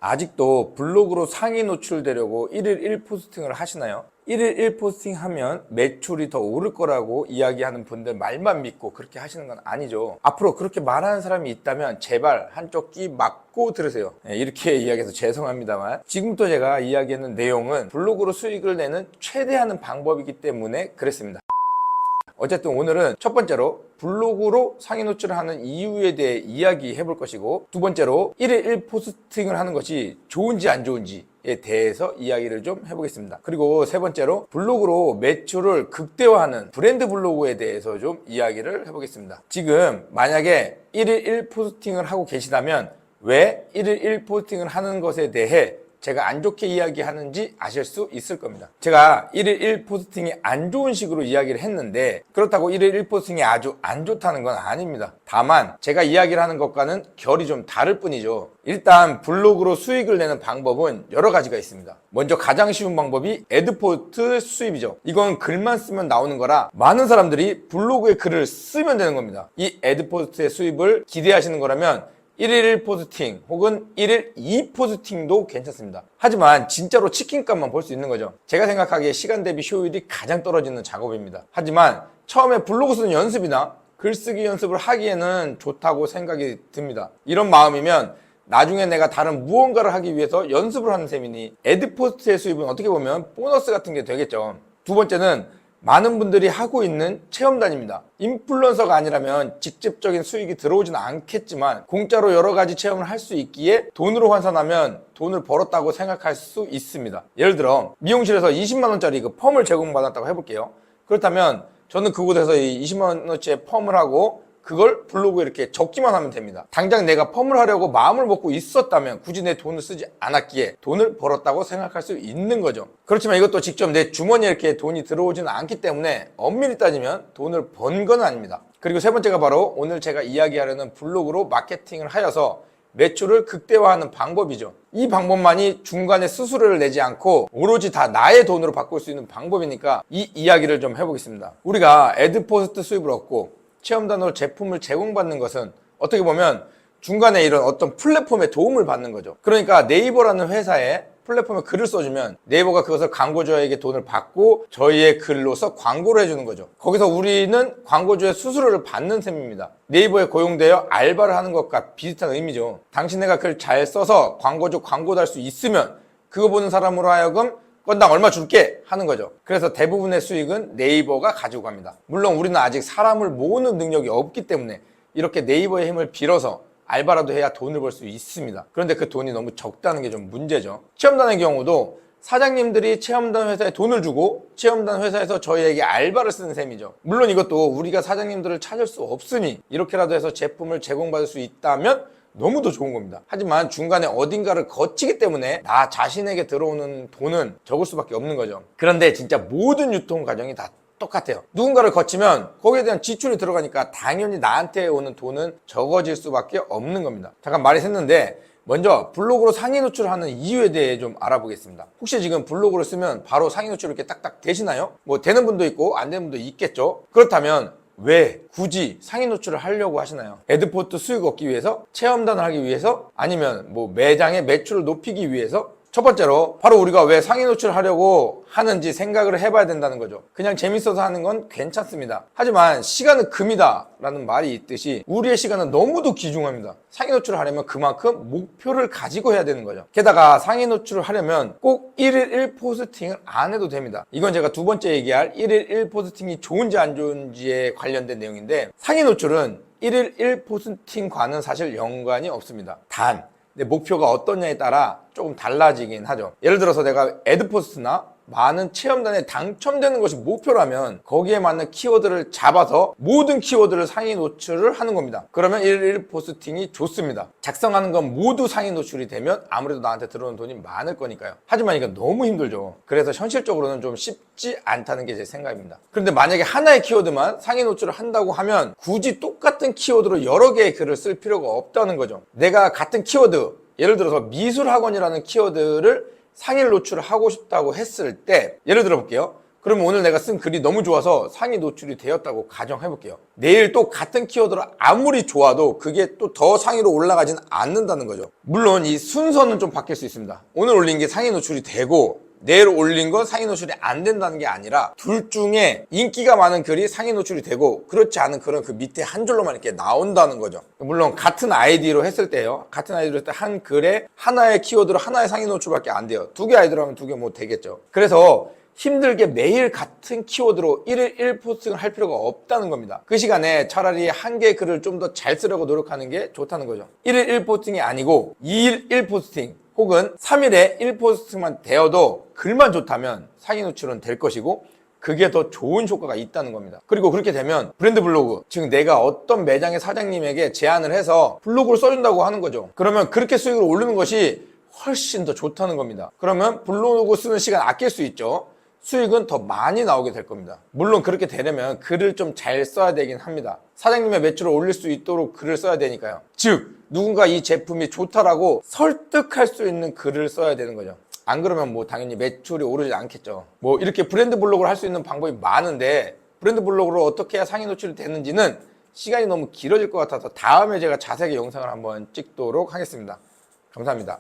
아직도 블로그로 상위 노출되려고 1일 1포스팅을 하시나요? 1일 1포스팅 하면 매출이 더 오를 거라고 이야기하는 분들 말만 믿고 그렇게 하시는 건 아니죠. 앞으로 그렇게 말하는 사람이 있다면 제발 한쪽 귀 막고 들으세요. 이렇게 이야기해서 죄송합니다만 지금부터 제가 이야기하는 내용은 블로그로 수익을 내는 최대한의 방법이기 때문에 그랬습니다. 어쨌든 오늘은 첫 번째로 블로그로 상위 노출을 하는 이유에 대해 이야기해 볼 것이고, 두 번째로 1일 1포스팅을 하는 것이 좋은지 안 좋은지에 대해서 이야기를 좀 해보겠습니다. 그리고 세 번째로 블로그로 매출을 극대화하는 브랜드 블로그에 대해서 좀 이야기를 해보겠습니다. 지금 만약에 1일 1포스팅을 하고 계시다면 왜 1일 1포스팅을 하는 것에 대해 제가 안 좋게 이야기하는지 아실 수 있을 겁니다. 제가 1일 1포스팅이 안 좋은 식으로 이야기를 했는데 그렇다고 1일 1포스팅이 아주 안 좋다는 건 아닙니다. 다만 제가 이야기를 하는 것과는 결이 좀 다를 뿐이죠. 일단 블로그로 수익을 내는 방법은 여러 가지가 있습니다. 먼저 가장 쉬운 방법이 애드포스트 수입이죠. 이건 글만 쓰면 나오는 거라 많은 사람들이 블로그에 글을 쓰면 되는 겁니다. 이 애드포스트의 수입을 기대하시는 거라면 1일 1포스팅 혹은 1일 2포스팅도 괜찮습니다. 하지만 진짜로 치킨값만 볼 수 있는 거죠. 제가 생각하기에 시간 대비 효율이 가장 떨어지는 작업입니다. 하지만 처음에 블로그 쓰는 연습이나 글쓰기 연습을 하기에는 좋다고 생각이 듭니다. 이런 마음이면 나중에 내가 다른 무언가를 하기 위해서 연습을 하는 셈이니 애드포스트의 수입은 어떻게 보면 보너스 같은 게 되겠죠. 두 번째는 많은 분들이 하고 있는 체험단입니다. 인플루언서가 아니라면 직접적인 수익이 들어오지는 않겠지만 공짜로 여러 가지 체험을 할 수 있기에 돈으로 환산하면 돈을 벌었다고 생각할 수 있습니다. 예를 들어 미용실에서 20만 원짜리 그 펌을 제공받았다고 해볼게요. 그렇다면 저는 그곳에서 이 20만 원어치의 펌을 하고 그걸 블로그에 이렇게 적기만 하면 됩니다. 당장 내가 펌을 하려고 마음을 먹고 있었다면 굳이 내 돈을 쓰지 않았기에 돈을 벌었다고 생각할 수 있는 거죠. 그렇지만 이것도 직접 내 주머니에 이렇게 돈이 들어오지는 않기 때문에 엄밀히 따지면 돈을 번 건 아닙니다. 그리고 세 번째가 바로 오늘 제가 이야기하려는 블로그로 마케팅을 하여서 매출을 극대화하는 방법이죠. 이 방법만이 중간에 수수료를 내지 않고 오로지 다 나의 돈으로 바꿀 수 있는 방법이니까 이 이야기를 좀 해보겠습니다. 우리가 애드포스트 수입을 얻고 체험단으로 제품을 제공받는 것은 어떻게 보면 중간에 이런 어떤 플랫폼의 도움을 받는 거죠. 그러니까 네이버라는 회사에 플랫폼에 글을 써주면 네이버가 그것을 광고주에게 돈을 받고 저희의 글로서 광고를 해주는 거죠. 거기서 우리는 광고주의 수수료를 받는 셈입니다. 네이버에 고용되어 알바를 하는 것과 비슷한 의미죠. 당신네가 글 잘 써서 광고주 광고 달 수 있으면 그거 보는 사람으로 하여금 건당 얼마 줄게 하는 거죠. 그래서 대부분의 수익은 네이버가 가지고 갑니다. 물론 우리는 아직 사람을 모으는 능력이 없기 때문에 이렇게 네이버의 힘을 빌어서 알바라도 해야 돈을 벌 수 있습니다. 그런데 그 돈이 너무 적다는 게 좀 문제죠. 체험단의 경우도 사장님들이 체험단 회사에 돈을 주고 체험단 회사에서 저희에게 알바를 쓰는 셈이죠. 물론 이것도 우리가 사장님들을 찾을 수 없으니 이렇게라도 해서 제품을 제공받을 수 있다면 너무도 좋은 겁니다. 하지만 중간에 어딘가를 거치기 때문에 나 자신에게 들어오는 돈은 적을 수밖에 없는 거죠. 그런데 진짜 모든 유통 과정이 다 똑같아요. 누군가를 거치면 거기에 대한 지출이 들어가니까 당연히 나한테 오는 돈은 적어질 수밖에 없는 겁니다. 잠깐 말이 샜는데 먼저 블로그로 상위 노출을 하는 이유에 대해 좀 알아보겠습니다. 혹시 지금 블로그를 쓰면 바로 상위 노출 이렇게 딱딱 되시나요? 뭐 되는 분도 있고 안 되는 분도 있겠죠. 그렇다면 왜 굳이 상위 노출을 하려고 하시나요? 애드포스트 수익 얻기 위해서? 체험단을 하기 위해서? 아니면 뭐 매장의 매출을 높이기 위해서? 첫 번째로 바로 우리가 왜 상위 노출을 하려고 하는지 생각을 해봐야 된다는 거죠. 그냥 재밌어서 하는 건 괜찮습니다. 하지만 시간은 금이다 라는 말이 있듯이 우리의 시간은 너무도 귀중합니다. 상위 노출을 하려면 그만큼 목표를 가지고 해야 되는 거죠. 게다가 상위 노출을 하려면 꼭 1일 1포스팅을 안 해도 됩니다. 이건 제가 두 번째 얘기할 1일 1포스팅이 좋은지 안 좋은지에 관련된 내용인데, 상위 노출은 1일 1포스팅과는 사실 연관이 없습니다. 단 내 목표가 어떠냐에 따라 조금 달라지긴 하죠. 예를 들어서 내가 애드포스트나 많은 체험단에 당첨되는 것이 목표라면 거기에 맞는 키워드를 잡아서 모든 키워드를 상위 노출을 하는 겁니다. 그러면 1일 1포스팅이 좋습니다. 작성하는 건 모두 상위 노출이 되면 아무래도 나한테 들어오는 돈이 많을 거니까요. 하지만 이건 너무 힘들죠. 그래서 현실적으로는 좀 쉽지 않다는 게 제 생각입니다. 그런데 만약에 하나의 키워드만 상위 노출을 한다고 하면 굳이 똑같은 키워드로 여러 개의 글을 쓸 필요가 없다는 거죠. 내가 같은 키워드, 예를 들어서 미술학원이라는 키워드를 상위 노출을 하고 싶다고 했을 때 예를 들어 볼게요. 그러면 오늘 내가 쓴 글이 너무 좋아서 상위 노출이 되었다고 가정해 볼게요. 내일 또 같은 키워드로 아무리 좋아도 그게 또 더 상위로 올라가진 않는다는 거죠. 물론 이 순서는 좀 바뀔 수 있습니다. 오늘 올린 게 상위 노출이 되고 내일 올린 건 상위 노출이 안 된다는 게 아니라 둘 중에 인기가 많은 글이 상위 노출이 되고 그렇지 않은 글은 그 밑에 한 줄로만 이렇게 나온다는 거죠. 물론 같은 아이디로 했을 때요. 같은 아이디로 했을 때 한 글에 하나의 키워드로 하나의 상위 노출밖에 안 돼요. 두 개 아이디로 하면 두 개 뭐 되겠죠. 그래서 힘들게 매일 같은 키워드로 1일 1포스팅을 할 필요가 없다는 겁니다. 그 시간에 차라리 한 개의 글을 좀 더 잘 쓰려고 노력하는 게 좋다는 거죠. 1일 1포스팅이 아니고 2일 1포스팅 혹은 3일에 1포스팅만 되어도 글만 좋다면 상위 노출은 될 것이고 그게 더 좋은 효과가 있다는 겁니다. 그리고 그렇게 되면 브랜드 블로그, 즉 내가 어떤 매장의 사장님에게 제안을 해서 블로그를 써준다고 하는 거죠. 그러면 그렇게 수익을 오르는 것이 훨씬 더 좋다는 겁니다. 그러면 블로그 쓰는 시간 아낄 수 있죠. 수익은 더 많이 나오게 될 겁니다. 물론 그렇게 되려면 글을 좀 잘 써야 되긴 합니다. 사장님의 매출을 올릴 수 있도록 글을 써야 되니까요. 즉 누군가 이 제품이 좋다라고 설득할 수 있는 글을 써야 되는 거죠. 안 그러면 뭐 당연히 매출이 오르지 않겠죠. 뭐 이렇게 브랜드 블로그를 할 수 있는 방법이 많은데 브랜드 블로그로 어떻게 해야 상위 노출이 되는지는 시간이 너무 길어질 것 같아서 다음에 제가 자세하게 영상을 한번 찍도록 하겠습니다. 감사합니다.